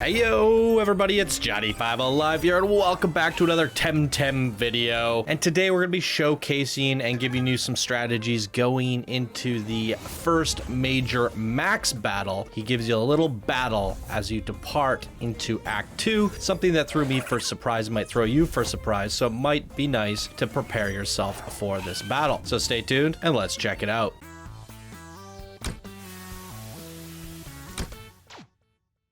Hey yo everybody, it's Johnny5 Alive here and welcome back to another TemTem video. And today we're going to be showcasing and giving you some strategies going into the first major max battle. He gives you a little battle as you depart into Act 2, something that threw me for surprise might throw you for surprise, so it might be nice to prepare yourself for this battle. So stay tuned and let's check it out.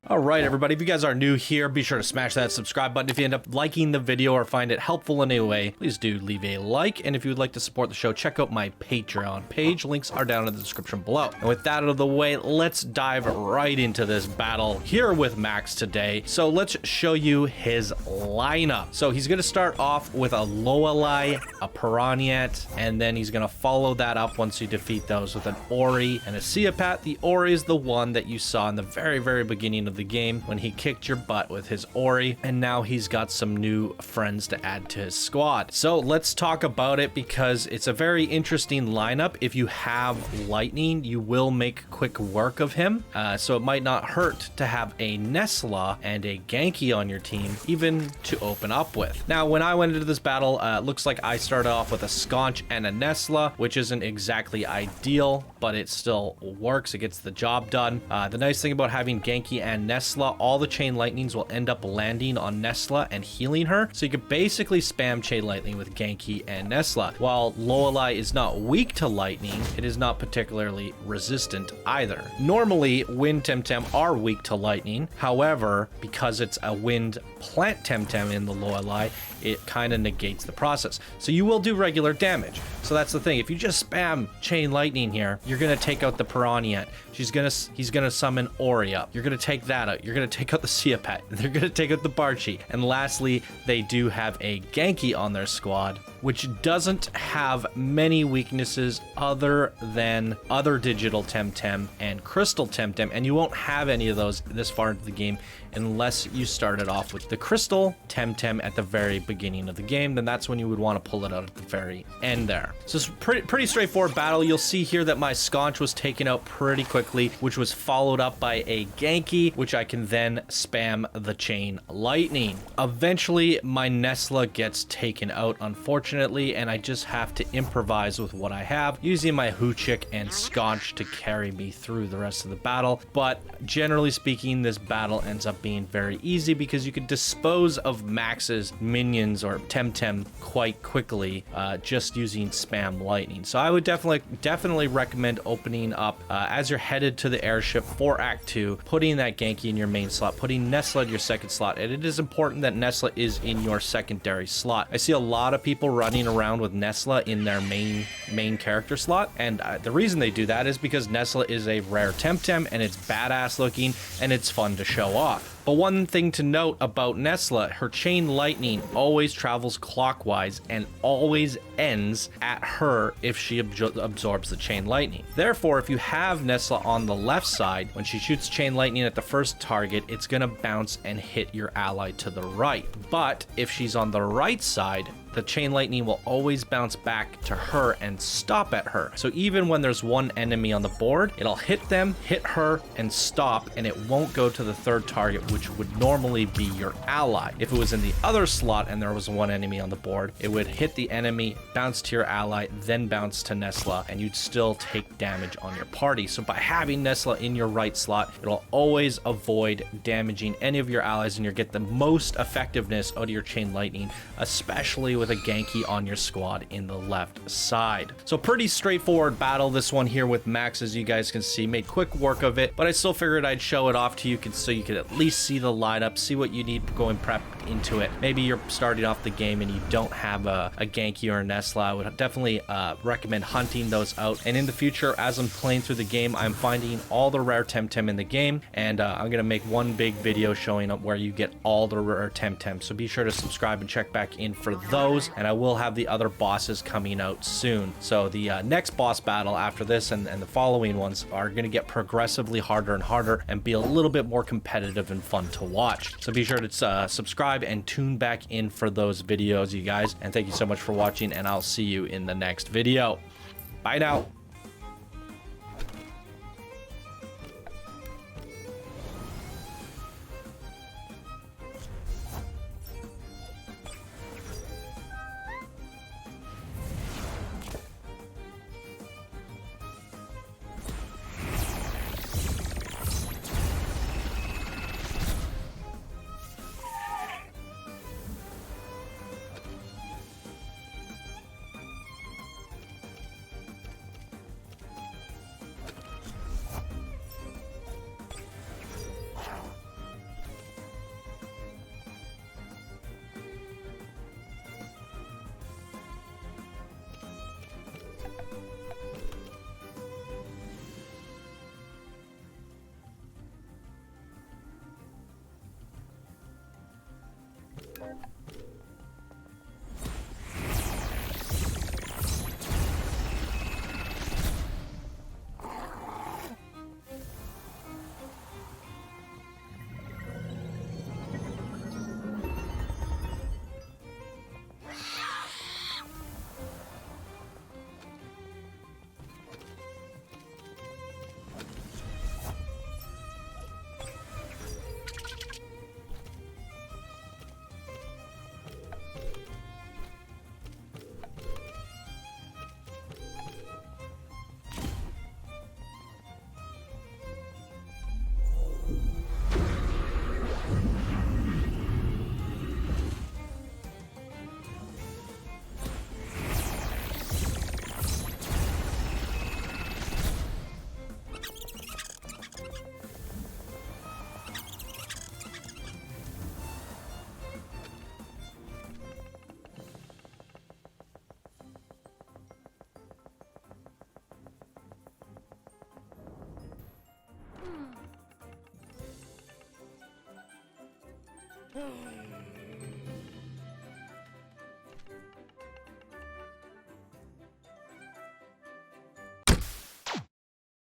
All right, everybody, if you guys are new here, be sure to smash that subscribe button. If you end up liking the video or find it helpful in any way, please do leave a like. And if you would like to support the show, check out my Patreon page. Links are down in the description below. And with that out of the way, let's dive right into this battle here with Max today. So let's show you his lineup. So he's going to start off with a Lorelei, a Piranha, and then he's going to follow that up once you defeat those with an Ori and a Seapat. The Ori is the one that you saw in the very beginning of the game when he kicked your butt with his Ori, and now he's got some new friends to add to his squad. So let's talk about it because it's a very interesting lineup. If you have lightning, you will make quick work of him, so it might not hurt to have a Nesla and a Genki on your team even to open up with. Now when I went into this battle, it looks like I started off with a Sconch and a Nesla, which isn't exactly ideal, but it still works. It gets the job done. The nice thing about having Genki and Nesla, all the chain lightnings will end up landing on Nesla and healing her. So you could basically spam chain lightning with Genki and Nesla. While Lorelei is not weak to lightning, it is not particularly resistant either. Normally, wind TemTem are weak to lightning. However, because it's a wind plant TemTem in the Lorelei, it kind of negates the process. So you will do regular damage. So that's the thing. If you just spam chain lightning here, you're going to take out the Piranha. He's going to summon Ori up. You're going to take that out. You're going to take out the Seapat. They're going to take out the Barchi. And lastly, they do have a Genki on their squad, which doesn't have many weaknesses other than other digital TemTem and crystal TemTem. And you won't have any of those this far into the game unless you started off with the crystal TemTem at the very beginning of the game. Then that's when you would want to pull it out at the very end there. So it's pretty straightforward battle. You'll see here that my Sconch was taken out pretty quickly, which was followed up by a Genki, which I can then spam the chain lightning. Eventually, my Nesla gets taken out, unfortunately, and I just have to improvise with what I have, using my Hoochik and Sconch to carry me through the rest of the battle. But generally speaking, this battle ends up being very easy because you can dispose of Max's minions or TemTem quite quickly just using spam lightning. So I would definitely recommend opening up as you're headed to the airship for Act 2, putting that Genki in your main slot, putting Nesla in your second slot, and it is important that Nesla is in your secondary slot. I see a lot of people running around with Nesla in their main character slot, and the reason they do that is because Nesla is a rare TemTem and it's badass looking and it's fun to show off. But one thing to note about Nesla, her chain lightning always travels clockwise and always ends at her if she absorbs the chain lightning. Therefore, if you have Nesla on the left side, when she shoots chain lightning at the first target, it's gonna bounce and hit your ally to the right. But if she's on the right side, the chain lightning will always bounce back to her and stop at her. So even when there's one enemy on the board, it'll hit them, hit her, and stop, and it won't go to the third target, which would normally be your ally. If it was in the other slot and there was one enemy on the board, it would hit the enemy, bounce to your ally, then bounce to Nesla, and you'd still take damage on your party. So by having Nesla in your right slot, it'll always avoid damaging any of your allies, and you'll get the most effectiveness out of your chain lightning, especially with a Genki on your squad in the left side. So pretty straightforward battle, this one here with Max, as you guys can see. Made quick work of it, but I still figured I'd show it off to you so you could at least see the lineup, see what you need going prep into it. Maybe you're starting off the game and you don't have a Genki or a Nesla. I would definitely recommend hunting those out. And in the future, as I'm playing through the game, I'm finding all the rare TemTem in the game, and I'm gonna make one big video showing up where you get all the rare TemTem. So be sure to subscribe and check back in for those. And I will have the other bosses coming out soon. So the next boss battle after this and the following ones are going to get progressively harder and harder and be a little bit more competitive and fun to watch. So be sure to subscribe and tune back in for those videos, you guys. And thank you so much for watching, and I'll see you in the next video. Bye now.